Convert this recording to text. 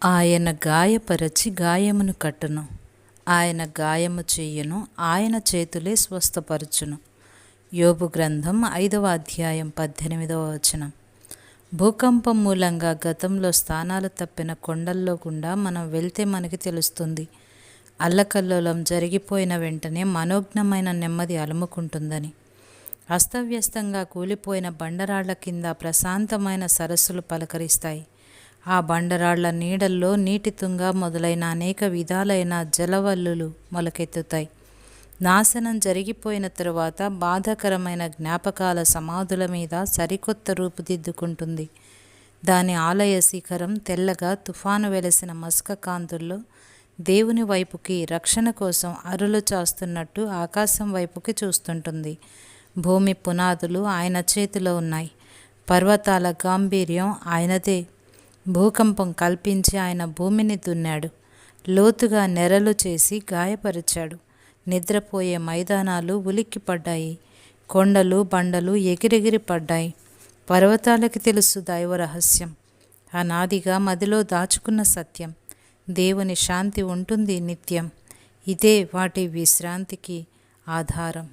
ఆయన గాయపరచి గాయమును కట్టును, ఆయన గాయము చెయ్యును, ఆయన చేతులే స్వస్థపరచును. యోబు గ్రంథం 5వ అధ్యాయం 18వ వచనం. భూకంపం మూలంగా గతంలో స్థానాలు తప్పిన కొండల్లో గుండా మనం వెళ్తే మనకి తెలుస్తుంది. అల్లకల్లోలం జరిగిపోయిన వెంటనే మనోజ్ఞమైన నెమ్మది అలుముకుంటుందని. అస్తవ్యస్తంగా కూలిపోయిన బండరాళ్ల కింద ప్రశాంతమైన సరస్సులు పలకరిస్తాయి. ఆ బండరాళ్ల నీడల్లో నీటి తుంగ మొదలైన అనేక విధాలైన జలవల్లులు మొలకెత్తుతాయి. నాశనం జరిగిపోయిన తరువాత బాధాకరమైన జ్ఞాపకాల సమాధుల మీద సరికొత్త రూపుదిద్దుకుంటుంది. దాని ఆలయ శిఖరం తెల్లగా తుఫాను వెలసిన మస్క కాంతుల్లో దేవుని వైపుకి రక్షణ కోసం అరులు చాస్తున్నట్టు ఆకాశం వైపుకి చూస్తుంటుంది. భూమి పునాదులు ఆయన చేతిలో ఉన్నాయి. పర్వతాల గాంభీర్యం ఆయనదే. భూకంపం కల్పించి ఆయన భూమిని దున్నాడు. లోతుగా నెరలు చేసి గాయపరిచాడు. నిద్రపోయే మైదానాలు ఉలిక్కిపడ్డాయి. కొండలు బండలు ఎగిరెగిరి పడ్డాయి. పర్వతాలకి తెలుసు దైవ రహస్యం, అనాదిగా మదిలో దాచుకున్న సత్యం. దేవుని శాంతి ఉంటుంది నిత్యం. ఇదే వాటి విశ్రాంతికి ఆధారం.